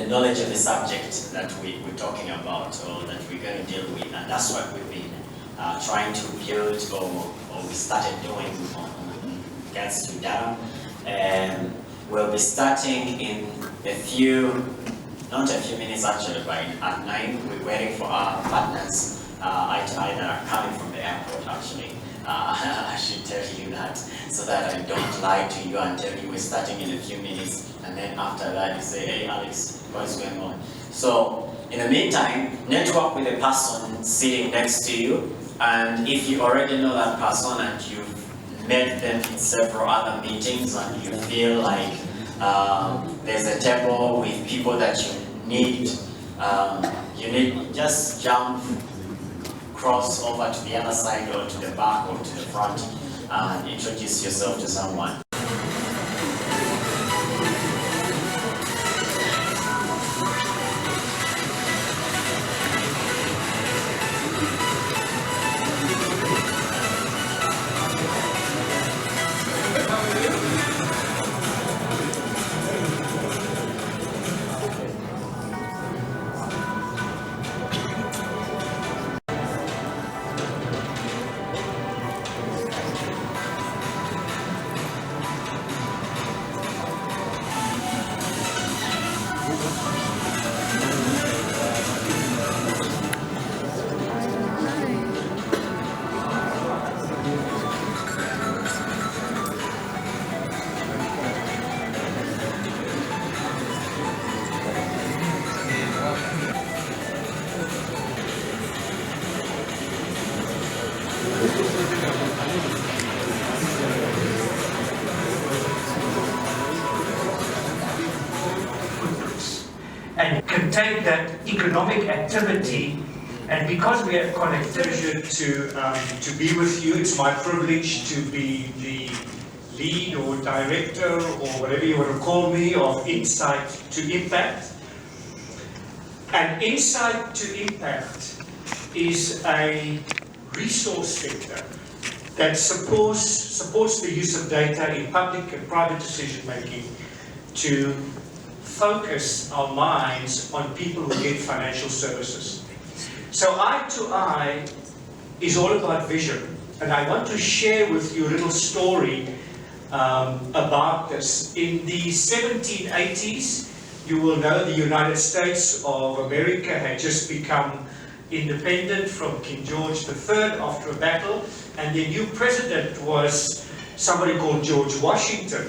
the knowledge of the subject that we're talking about or that we're going to deal with, and that's what we've been trying to build or we started doing on regards to data. We'll be starting in not a few minutes actually, but at 9 we're waiting for our partners that are coming from the airport actually. I should tell you that so that I don't lie to you and tell you we're starting in a few minutes and then after that you say, hey Alex, what's going on? So in the meantime, network with the person sitting next to you, and if you already know that person and you've met them in several other meetings and you feel like there's a table with people that you need just jump, cross over to the other side or to the back or to the front and introduce yourself to someone. And can take that economic activity, and because we have connectivity to be with you, it's my privilege to be the lead or director or whatever you want to call me of Insight to Impact. And Insight to Impact is a resource center that supports the use of data in public and private decision making to focus our minds on people who get financial services. So Eye to Eye is all about vision, and I want to share with you a little story about this. In the 1780s, you will know the United States of America had just become independent from King George III after a battle, and the new president was somebody called George Washington.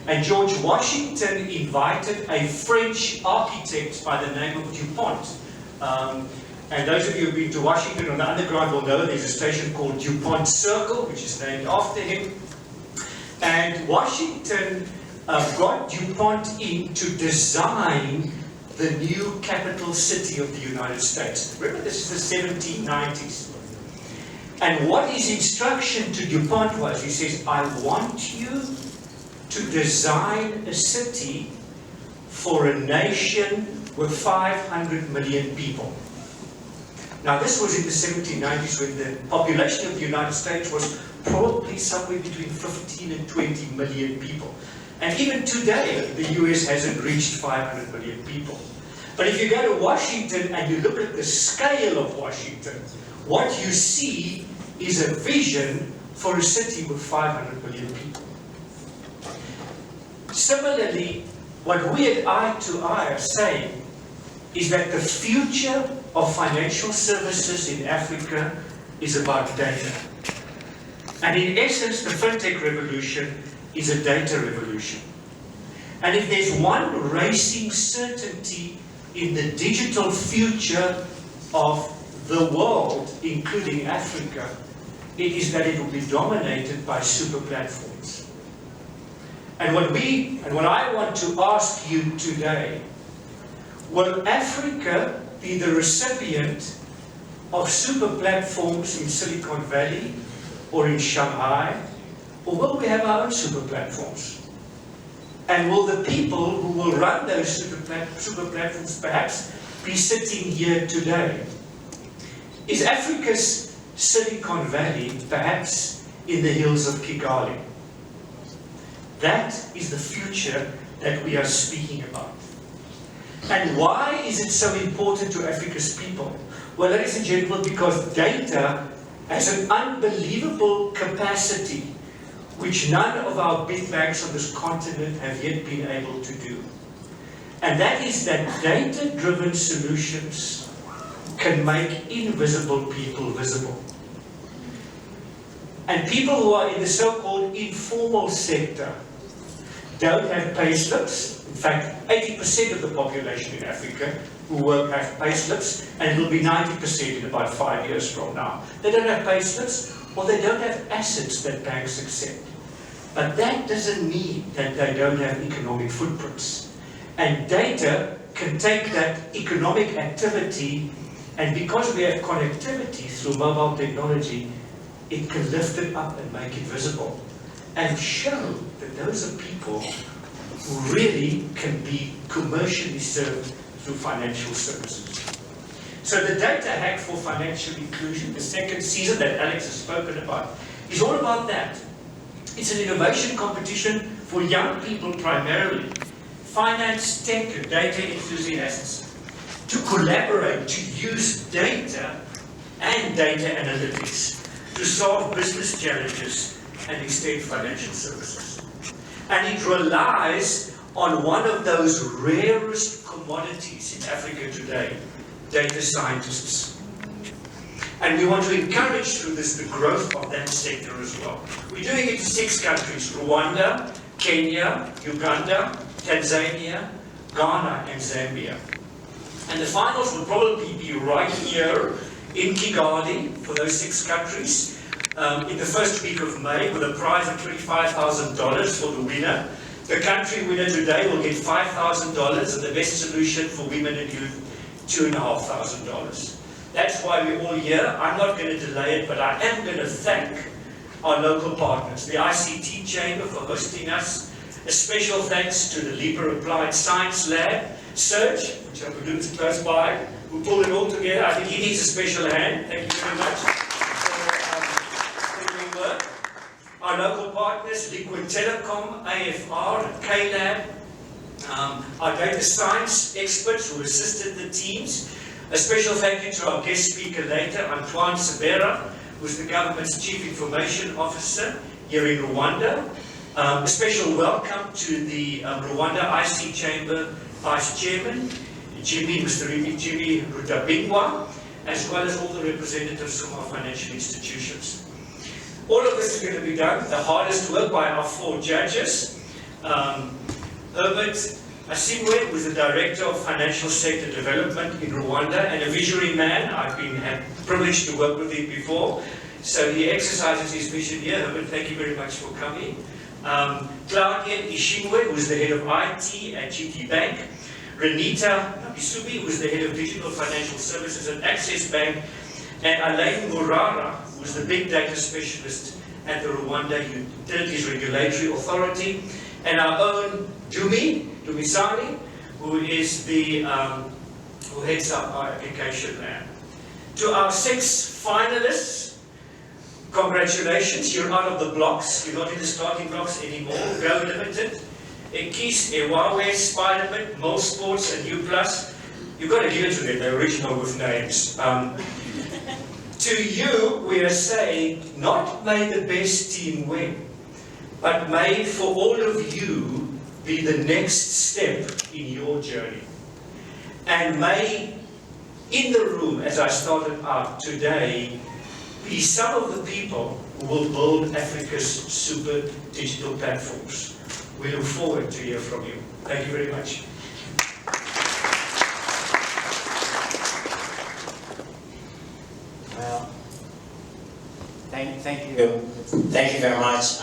And George Washington invited a French architect by the name of DuPont. And those of you who've been to Washington on the Underground will know there's a station called DuPont Circle, which is named after him. And Washington got DuPont in to design the new capital city of the United States. Remember, this is the 1790s. And what his instruction to DuPont was, he says, I want you to design a city for a nation with 500 million people. Now this was in the 1790s when the population of the United States was probably somewhere between 15 and 20 million people. And even today, the US hasn't reached 500 million people. But if you go to Washington and you look at the scale of Washington, what you see is a vision for a city with 500 million people. Similarly, what we at Eye to Eye are saying is that the future of financial services in Africa is about data. And in essence, the fintech revolution is a data revolution. And if there's one racing certainty in the digital future of the world, including Africa, it is that it will be dominated by super platforms. And what I want to ask you today, will Africa be the recipient of super platforms in Silicon Valley or in Shanghai, or will we have our own super platforms? And will the people who will run those super platforms perhaps be sitting here today? Is Africa's Silicon Valley perhaps in the hills of Kigali? That is the future that we are speaking about. And why is it so important to Africa's people? Well, ladies and gentlemen, because data has an unbelievable capacity which none of our big banks on this continent have yet been able to do. And that is that data-driven solutions can make invisible people visible. And people who are in the so-called informal sector don't have pay slips. In fact, 80% of the population in Africa who work have pay slips, and it will be 90% in about 5 years from now. They don't have pay slips, or they don't have assets that banks accept. But that doesn't mean that they don't have economic footprints. And data can take that economic activity, and because we have connectivity through mobile technology, it can lift it up and make it visible, and show that those are people who really can be commercially served through financial services. So the Data Hack for Financial Inclusion, the second season that Alex has spoken about, is all about that. It's an innovation competition for young people primarily, finance, tech, and data enthusiasts, to collaborate, to use data and data analytics to solve business challenges and extend financial services. And it relies on one of those rarest commodities in Africa today, data scientists. And we want to encourage through this the growth of that sector as well. We're doing it in 6 countries: Rwanda, Kenya, Uganda, Tanzania, Ghana, and Zambia. And the finals will probably be right here in Kigali for those 6 countries in the first week of May, with a prize of $25,000 for the winner. The country winner today will get $5,000, and the best solution for women and youth, $2,500. That's why we're all here. I'm not going to delay it, but I am going to thank our local partners, the ICT Chamber for hosting us. A special thanks to the Libra Applied Science Lab, Serge, which I believe is close by, who pulled it all together. I think he needs a special hand. Thank you very much for doing work. Our local partners, Liquid Telecom, AFR, and KLab. Our data science experts who assisted the teams. A special thank you to our guest speaker later, Antoine Sabera, who's the government's Chief Information Officer here in Rwanda. A special welcome to the Rwanda IC Chamber Vice Chairman, Mr. Jimmy Rutabingwa, as well as all the representatives from our financial institutions. All of this is going to be done, the hardest work, by our 4 judges. Herbert Asimwe, who is the Director of Financial Sector Development in Rwanda, and a visionary man. I've been had the privilege to work with him before, so he exercises his vision here. Herbert, thank you very much for coming. Claudia Ishimwe, who is the head of IT at GT Bank. Renita Nabisubi, who is the head of Digital Financial Services at Access Bank. And Alain Murara, who is the big data specialist at the Rwanda Utilities Regulatory Authority. And our own Dumisani, who is the who heads up our application lab. To our 6 finalists, congratulations, you're out of the blocks. You're not in the starting blocks anymore. Go Limited, Ekis, Ewawe, Spiderman, Mo Sports, and U+. You've got to give it to them, they're original with names. To you, we are saying, not may the best team win, but may for all of you be the next step in your journey. And may, in the room, as I started out today, be some of the people who will build Africa's super digital platforms. We look forward to hear from you. Thank you very much. Well, thank you. Thank you very much,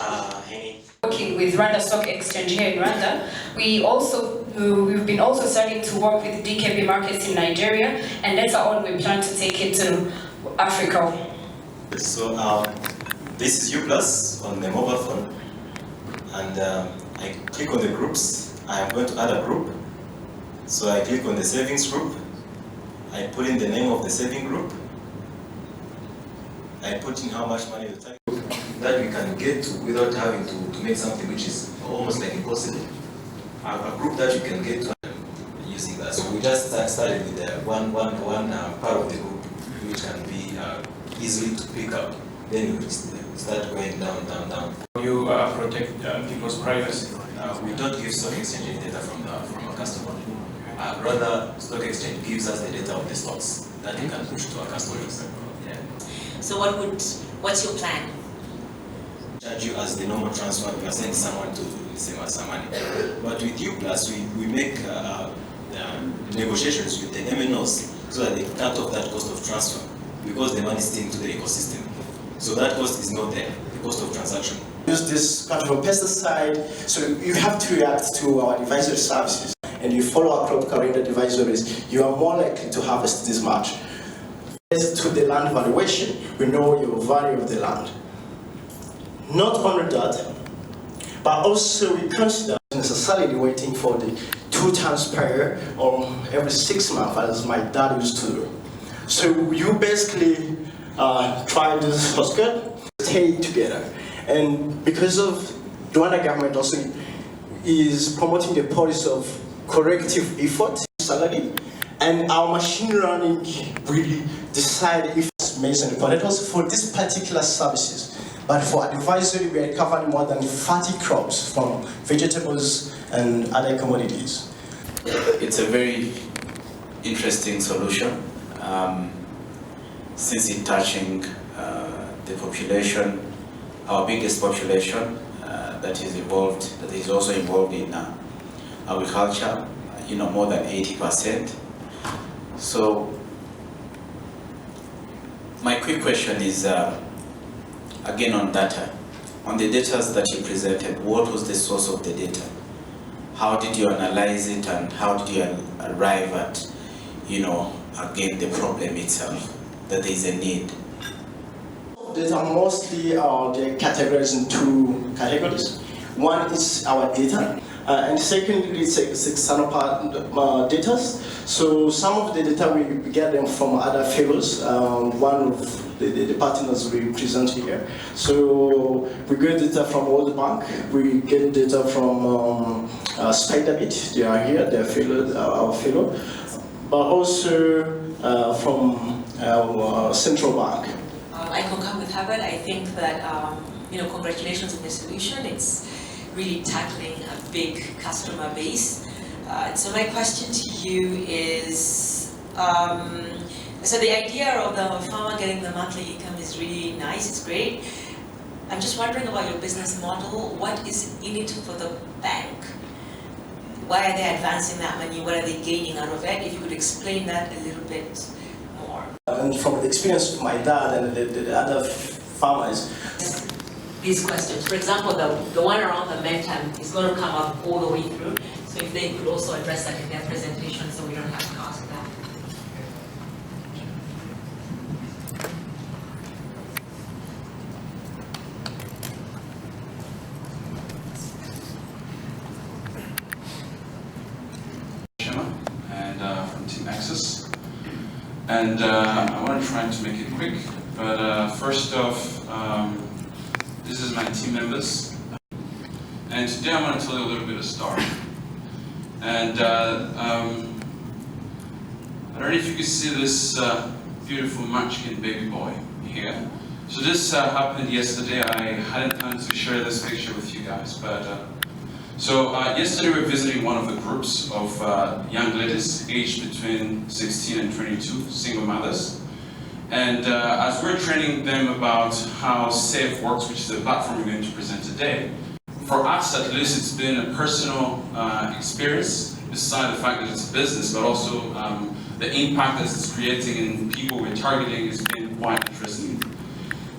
Henny. Working with Rwanda Stock Exchange here in Rwanda, we've been also starting to work with DKB markets in Nigeria, and later on we plan to take it to Africa. So this is U+ on the mobile phone, and I click on the groups. I am going to add a group, so I click on the savings group. I put in the name of the saving group. I put in how much money the type that we can get to without having to make something which is almost like impossible. A group that you can get to using that. So we just started with one part of the group which can be easily to pick up. Then we start going down. You protect people's privacy. We don't give stock exchange data from a customer. Rather, stock exchange gives us the data of the stocks that we can push to our customers. Yeah. So what's your plan? Charge you as the normal transfer. We are sending someone to some money. But with U+, we make negotiations with the MNOs so that they cut off that cost of transfer because the money is still to the ecosystem. So that cost is not there, the cost of transaction. Use this kind of a pesticide, so you have to react to our advisory services, and you follow our crop calendar advisories, you are more likely to harvest this much. As to the land valuation, we know your value of the land. Not only that, but also we consider necessarily waiting for the 2 times per year or every 6 months, as my dad used to do. So you basically try this hostgirl, stay together. And because of Rwanda government also is promoting the policy of corrective effort, salary, and our machine learning really decide if it's masonry, but it also for these particular services. But for advisory, we are covering more than 40 crops from vegetables and other commodities. It's a very interesting solution since it's touching the population, our biggest population that is also involved in agriculture, more than 80%. So my quick question is, again on data, on the data that you presented, what was the source of the data? How did you analyze it, and how did you arrive at, again, the problem itself, that there is a need? Data mostly they're categorized in 2 categories. One is our data, and secondly it's external data. So some of the data we get them from other fellows. One of the partners we present here. So we get data from World Bank. We get data from Spiderbit. They are here. They are our fellow, but also from our central bank. I concur with Harvard. I think that, congratulations on the solution. It's really tackling a big customer base. So my question to you is, so the idea of the farmer getting the monthly income is really nice, it's great. I'm just wondering about your business model. What is in it for the bank? Why are they advancing that money? What are they gaining out of it? If you could explain that a little bit more. And from the experience of my dad and the other farmers. These questions, for example, the one around the meantime is going to come up all the way through. So if they could also address that in their presentation, so we don't have to ask that. And from Team Access. And I want to try to make it quick, but first off, this is my team members. And today I want to tell you a little bit of story. And I don't know if you can see this beautiful munchkin baby boy here. So this happened yesterday. I hadn't planned to share this picture with you guys, but yesterday we were visiting one of the groups of young ladies aged between 16 and 22, single mothers. And as we're training them about how SAFE works, which is the platform we're going to present today, for us at least it's been a personal experience, besides the fact that it's a business, but also the impact that it's creating in people we're targeting has been quite interesting.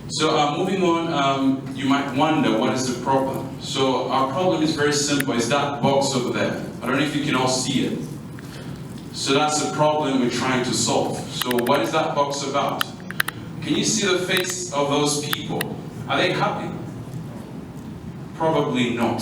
So moving on, you might wonder what is the problem. So our problem is very simple. It's that box over there. I don't know if you can all see it. So that's the problem we're trying to solve. So what is that box about? Can you see the face of those people? Are they happy? Probably not.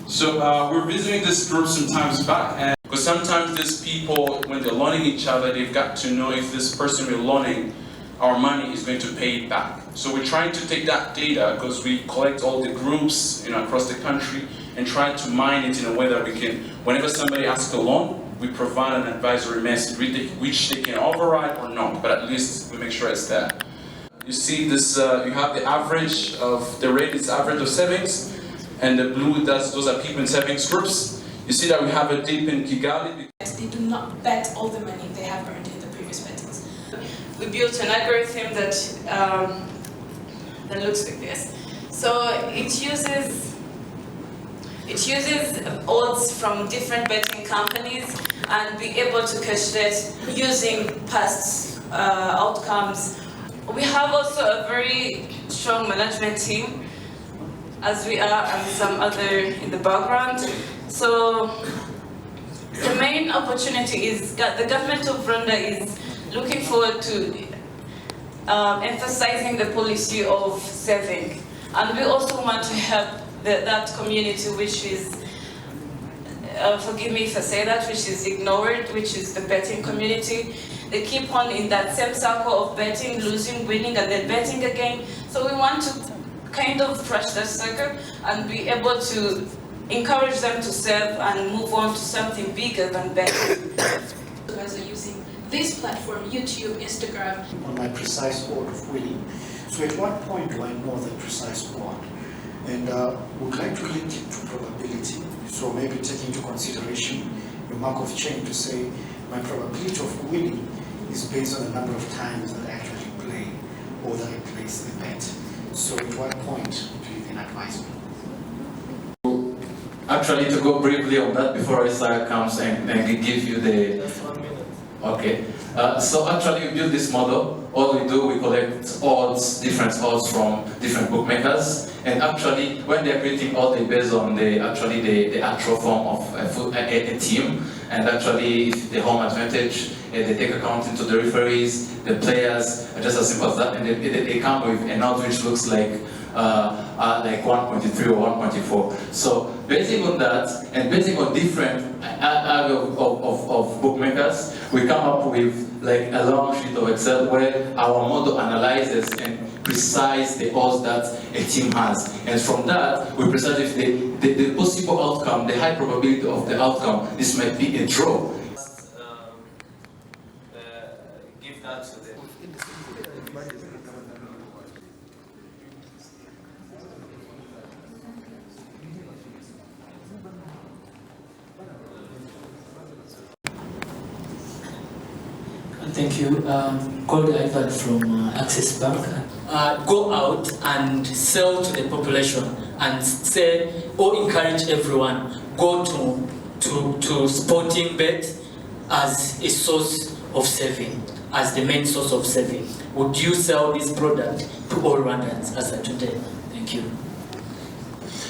So we're visiting this group some times back, and because sometimes these people, when they're loaning each other, they've got to know if this person we're loaning our money is going to pay it back. So we're trying to take that data, because we collect all the groups across the country, and try to mine it in a way that we can, whenever somebody asks a loan, we provide an advisory message which they can override or not, but at least we make sure it's there. You see this, you have the average of, the red is average of savings, and the blue, those are people in savings groups. You see that we have a dip in Kigali. They do not bet all the money they have earned in the previous bettings. We built an algorithm that looks like this. So it uses odds from different betting companies and be able to cache that using past outcomes. We have also a very strong management team, as we are, and some other in the background. So the main opportunity is that the government of Rwanda is looking forward to emphasizing the policy of saving. And we also want to help that community which is, forgive me if I say that, which is ignored, which is the betting community. They keep on in that same circle of betting, losing, winning, and then betting again. So we want to kind of crush that circle and be able to encourage them to save and move on to something bigger than betting. You guys are using this platform, YouTube, Instagram. On my precise odd of winning. So at what point do I know the precise odd? And would like to link it to probability. So maybe take into consideration your mark of change to say my probability of winning is based on the number of times that I actually play or that I place the bet. So at what point do you then advise me? Actually, to go briefly on that before Isaiah comes and give you the... Okay. So actually we build this model. All we do, we collect odds, different odds from different bookmakers. And actually, when they're creating odds, they based on the actual form of a team. And actually, the home advantage, they take account into the referees, the players, just as simple as that. And they come with an odd which looks like 1.3 or 1.4. So basing on that, and basing on different of bookmakers, we come up with like a long sheet of Excel where our model analyzes and precise the odds that a team has. And from that, we precise if the possible outcome, the high probability of the outcome, this might be a draw. Give that to them. Thank you. Called Ivan from Access Bank. Go out and sell to the population and say or encourage everyone go to sporting bet as a source of saving, as the main source of saving. Would you sell this product to all Rwandans as of today? Thank you.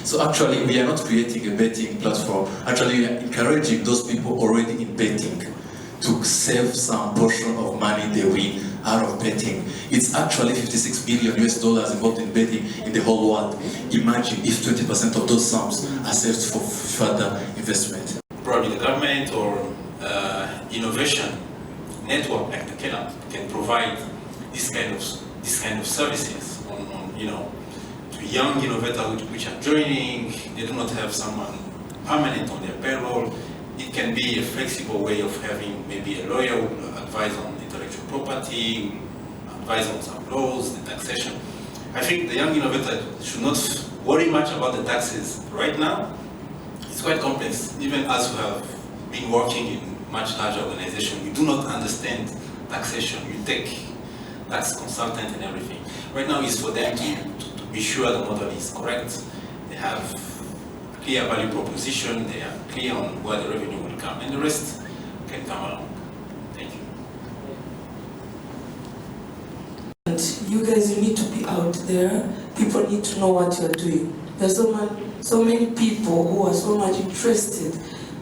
So actually, we are not creating a betting platform. Actually, we are encouraging those people already in betting to save some portion of money they win out of betting. It's actually $56 billion involved in betting in the whole world. Imagine if 20% of those sums are saved for further investment. Probably the government or innovation network like the KIGALI can provide this kind of services on to young innovators which are joining. They do not have someone permanent on their payroll. It can be a flexible way of having maybe a lawyer who will advise on intellectual property, advise on some laws, the taxation. I think the young innovator should not worry much about the taxes right now. It's quite complex. Even as we have been working in much larger organizations, we do not understand taxation. You take tax consultant and everything. Right now is for them to be sure the model is correct. They have clear value proposition, they are clear on where the revenue will come, and the rest can come along. Thank you. And you guys, you need to be out there. People need to know what you're doing. There's so many people who are so much interested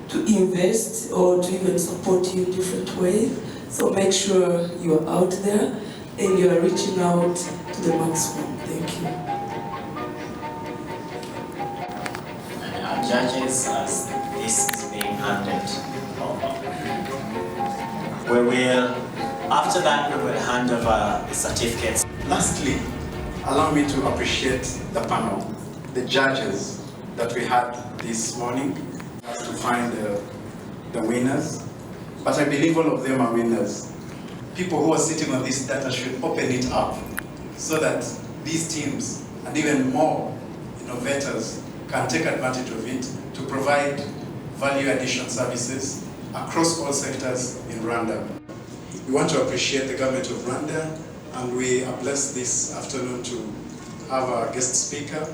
to invest or to even support you in different ways. So make sure you're out there and you are reaching out to the maximum. Thank you. Judges, as this is being handed over. After that, we will hand over the certificates. Lastly, allow me to appreciate the panel, the judges that we had this morning to find the winners but I believe all of them are winners. People who are sitting on this data should open it up so that these teams and even more innovators can take advantage of it to provide value addition services across all sectors in Rwanda. We want to appreciate the government of Rwanda, and we are blessed this afternoon to have our guest speaker,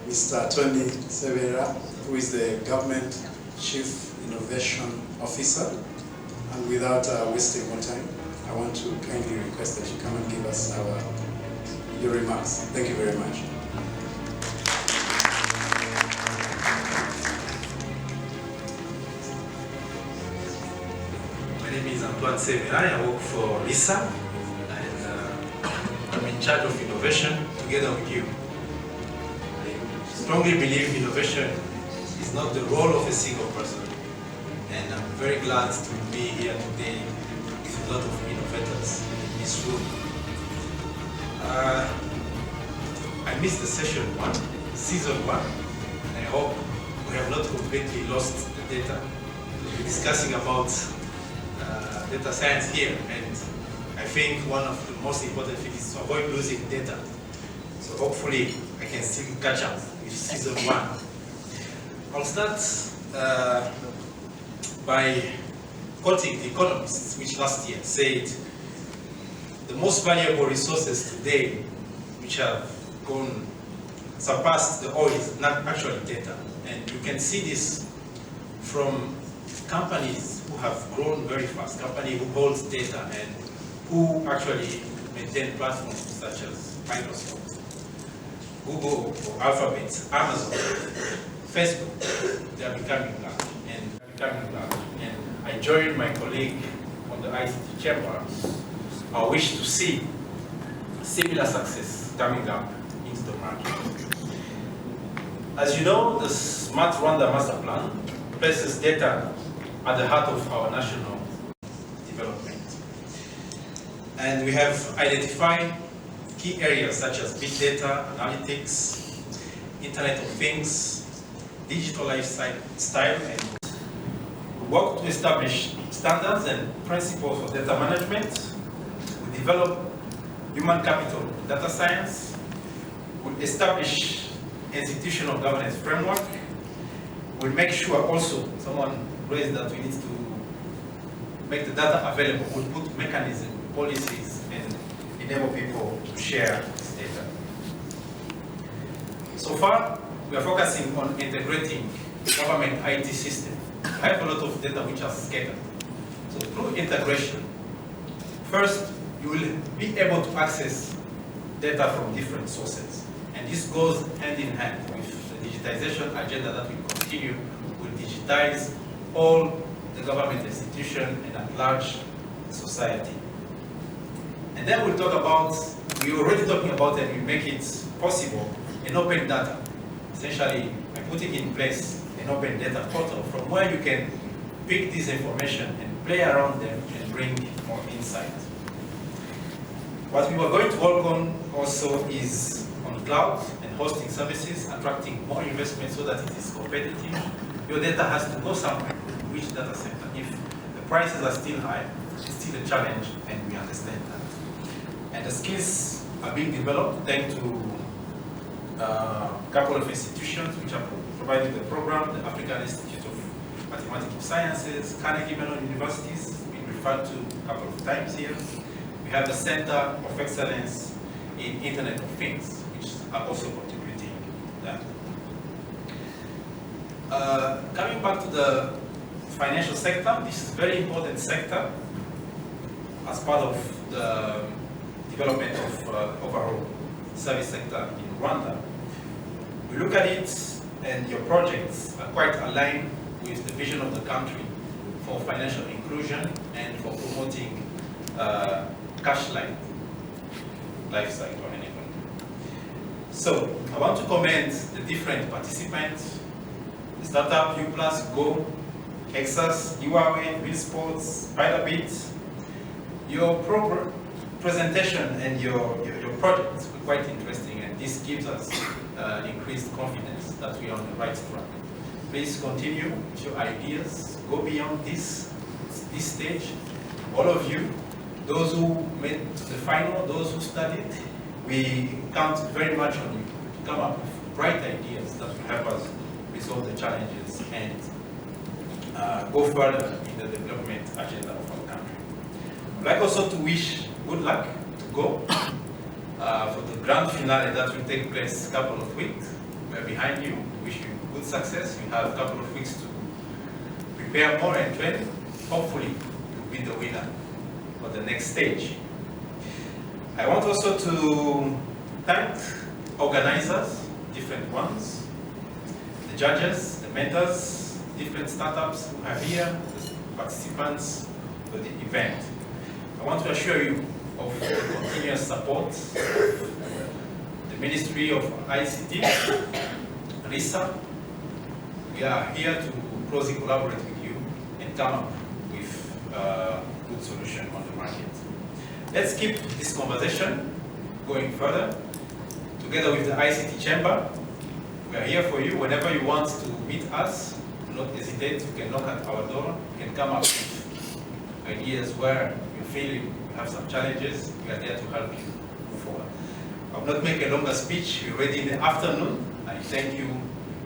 Mr. Tony Severa, who is the Government Chief Innovation Officer. And without wasting more time, I want to kindly request that you come and give us your remarks. Thank you very much. My name is Antoine Severa. I work for LISA, and I'm in charge of innovation together with you. I strongly believe innovation is not the role of a single person, and I'm very glad to be here today with a lot of innovators in this room. I missed the session 1, season 1, and I hope we have not completely lost the data. We're discussing about data science here, and I think one of the most important things is to avoid losing data. So hopefully I can still catch up with season 1. I'll start by quoting The Economist, which last year said, the most valuable resources today which have surpassed the oil is not actually data. And you can see this from companies who have grown very fast, companies who hold data and who actually maintain platforms such as Microsoft, Google, or Alphabet, Amazon, Facebook. They are becoming large. And I join my colleague on the ICT chamber. I wish to see similar success coming up into the market. As you know, the Smart Rwanda Master Plan places data at the heart of our national development. And we have identified key areas such as big data, analytics, Internet of Things, digital lifestyle, and we work to establish standards and principles for data management. We develop human capital data science. We establish institutional governance framework. We make sure also, someone raised that we need to make the data available. We put mechanisms, policies, and enable people to share this data. So far, we are focusing on integrating government IT system. I have a lot of data which are scattered. So through integration, first, you will be able to access data from different sources. And this goes hand in hand with the digitization agenda that will continue. We'll digitize all the government institutions and at large society. And then we'll talk about, we're already talking about, and we make it possible, an open data. Essentially, by putting in place an open data portal from where you can pick this information and play around them and bring more insight. What we are going to work on also is on cloud and hosting services, attracting more investment so that it is competitive. Your data has to go somewhere, which data center. If the prices are still high, it's still a challenge, and we understand that. And the skills are being developed thanks to a couple of institutions which are providing the program, the African Institute of Mathematical Sciences, Carnegie Mellon Universities, been referred to a couple of times here. We have the Center of Excellence in Internet of Things, which are also contributing that. Coming back to the financial sector, this is a very important sector as part of the development of overall service sector in Rwanda. We look at it, and your projects are quite aligned with the vision of the country for financial inclusion and for promoting cash life cycle anyway. So I want to commend the different participants: the startup, U+, Go, Exas, UAW, Real Sports, Spiderbit. Your presentation and your projects were quite interesting, and this gives us increased confidence that we are on the right track. Please continue with your ideas, go beyond this, this stage, all of you, those who made to the final, those who studied, we count very much on you to come up with bright ideas that will help us resolve the challenges and go further in the development agenda of our country. I'd like also to wish good luck to go for the grand finale that will take place a couple of weeks. We're behind you. We wish you good success. You have a couple of weeks to prepare more and train. Hopefully, you'll be the winner for the next stage. I want also to thank organizers, different ones, the judges, the mentors, different startups who are here, the participants for the event. I want to assure you of the continuous support of the Ministry of ICT, RISA. We are here to closely collaborate with you and come up with a good solution on the market. Let's keep this conversation going further. Together with the ICT Chamber, we are here for you. Whenever you want to meet us, do not hesitate. You can knock at our door. You can come up with ideas where you feel you have some challenges. We are there to help you move forward. I will not make a longer speech. We're ready in the afternoon. I thank you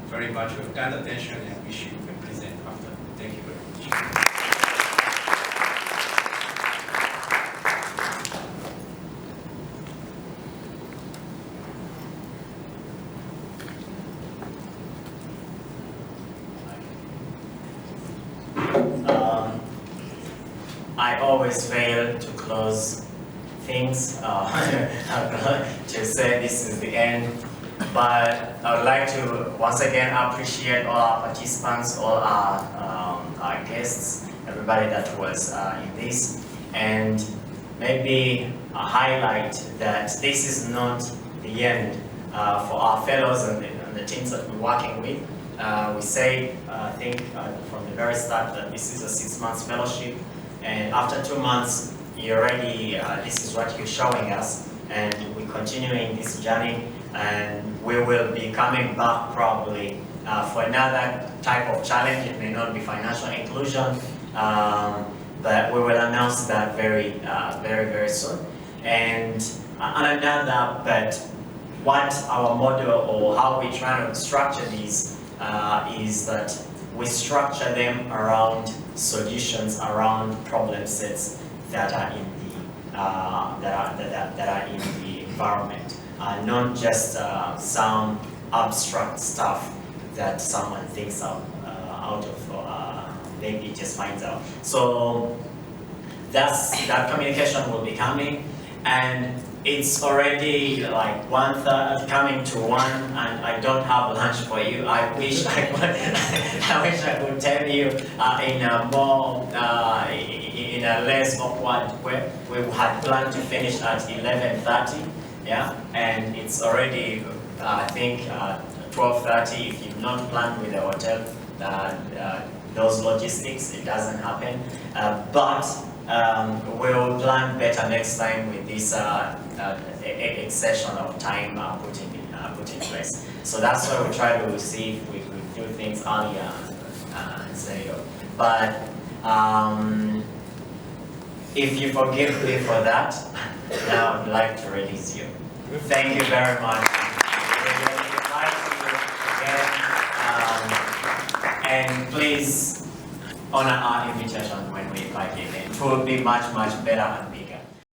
very much for your kind attention and wish you a pleasant afternoon. Thank you very much. I always fail to close things, to say this is the end, but I would like to once again appreciate all our participants, all our guests, everybody that was in this, and maybe highlight that this is not the end for our fellows and the teams that we're working with. We say, I think from the very start, that this is a 6 months fellowship. And after 2 months, you already, this is what you're showing us, and we're continuing this journey, and we will be coming back probably for another type of challenge. It may not be financial inclusion, but we will announce that very, very soon. And another, but what our model or how we try to structure these is that we structure them around solutions, around problem sets that are in the that are in the environment, not just some abstract stuff that someone thinks out of or maybe just finds out. So that communication will be coming, and it's already like 1:30, coming to 1, and I don't have lunch for you. I wish I could, I wish I could tell you in a more, in a less awkward way. We had planned to finish at 11:30, yeah, and it's already, I think, 12:30. If you've not planned with the hotel, those logistics, it doesn't happen. But we'll plan better next time with this exception of time put in place. So that's why we try to see if we could do things earlier instead of. But if you forgive me for that, now I'd like to release you. Thank you very much. We'll invite you again, and please honor our invitation when we invite you. It will be much better